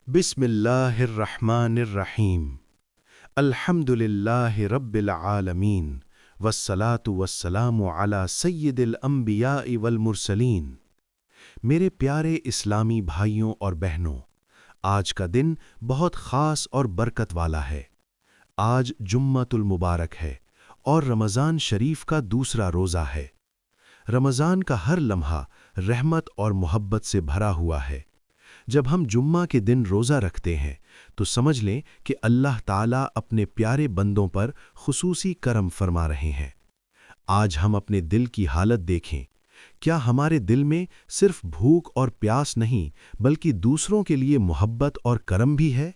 बिस्मिल्लाहिर्रहमानिर्रहीम। अल्हम्दुलिल्लाहि रब्बिल आलमीन वस्सलातु वस्सलामु अला सय्यिदिल अंबियाइ वल मुरसलीन। मेरे प्यारे इस्लामी भाइयों और बहनों, आज का दिन बहुत ख़ास और बरकत वाला है। आज जुम्मतुल मुबारक है और रमज़ान शरीफ का दूसरा रोज़ा है। रमज़ान का हर लम्हा रहमत और मोहब्बत से भरा हुआ है। जब हम जुम्मा के दिन रोज़ा रखते हैं तो समझ लें कि अल्लाह ताला अपने प्यारे बंदों पर खुसूसी करम फरमा रहे हैं। आज हम अपने दिल की हालत देखें। क्या हमारे दिल में सिर्फ भूख और प्यास नहीं बल्कि दूसरों के लिए मोहब्बत और करम भी है?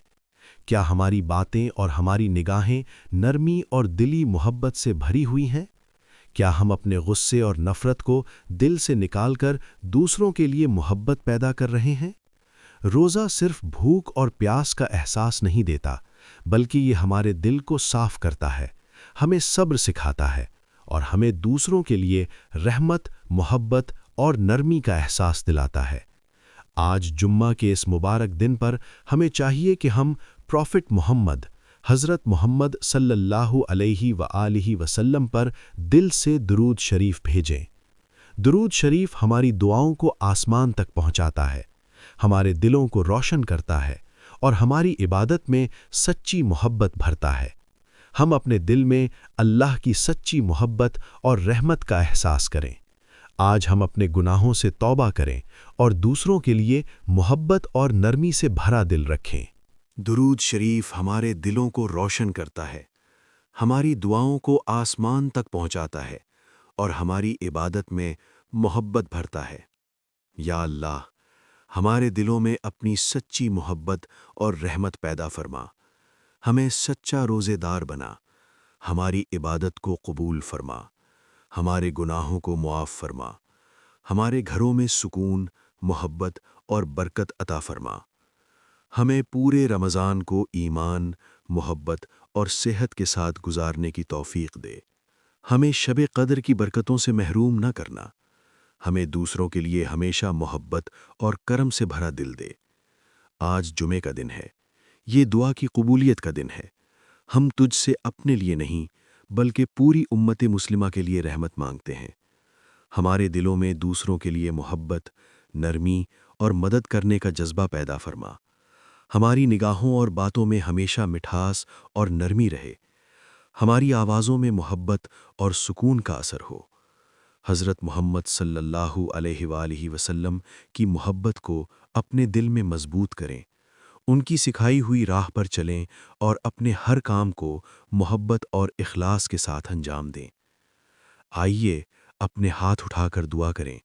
क्या हमारी बातें और हमारी निगाहें नरमी और दिली मोहब्बत से भरी हुई हैं? क्या हम अपने गुस्से और नफ़रत को दिल से निकालकर दूसरों के लिए मोहब्बत पैदा कर रहे हैं? रोज़ा सिर्फ भूख और प्यास का एहसास नहीं देता, बल्कि ये हमारे दिल को साफ करता है, हमें सब्र सिखाता है और हमें दूसरों के लिए रहमत, मोहब्बत और नरमी का एहसास दिलाता है। आज जुम्मा के इस मुबारक दिन पर हमें चाहिए कि हम प्रॉफिट मोहम्मद हज़रत मोहम्मद सल्लल्लाहु अलैहि व आलिहि वसल्लम पर दिल से दुरूद शरीफ भेजें। दुरूद शरीफ हमारी दुआओं को आसमान तक पहुंचाता है, हमारे दिलों को रोशन करता है और हमारी इबादत में सच्ची मोहब्बत भरता है। हम अपने दिल में अल्लाह की सच्ची मोहब्बत और रहमत का एहसास करें। आज हम अपने गुनाहों से तौबा करें और दूसरों के लिए मोहब्बत और नरमी से भरा दिल रखें। दुरूद शरीफ हमारे दिलों को रोशन करता है, हमारी दुआओं को आसमान तक पहुंचाता है और हमारी इबादत में मोहब्बत भरता है। या अल्लाह, हमारे दिलों में अपनी सच्ची मोहब्बत और रहमत पैदा फरमा, हमें सच्चा रोज़ेदार बना, हमारी इबादत को कबूल फरमा, हमारे गुनाहों को मुआफ़ फरमा, हमारे घरों में सुकून, मोहब्बत और बरकत अता फरमा। हमें पूरे रमज़ान को ईमान, मोहब्बत और सेहत के साथ गुजारने की तौफ़ीक़ दे। हमें शब क़द्र की बरकतों से महरूम न करना। हमें दूसरों के लिए हमेशा मोहब्बत और करम से भरा दिल दे। आज जुमे का दिन है, ये दुआ की कबूलियत का दिन है। हम तुझसे अपने लिए नहीं बल्कि पूरी उम्मत मुस्लिमा के लिए रहमत मांगते हैं। हमारे दिलों में दूसरों के लिए मोहब्बत, नरमी और मदद करने का जज्बा पैदा फरमा। हमारी निगाहों और बातों में हमेशा मिठास और नरमी रहे। हमारी आवाज़ों में मोहब्बत और सुकून का असर हो। हज़रत मोहम्मद सल्लल्लाहु अलैहि वसल्लम की मोहब्बत को अपने दिल में मजबूत करें, उनकी सिखाई हुई राह पर चलें और अपने हर काम को मोहब्बत और इखलास के साथ अंजाम दें। आइए अपने हाथ उठाकर दुआ करें।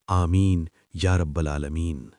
आमीन या रब्बल आलमीन।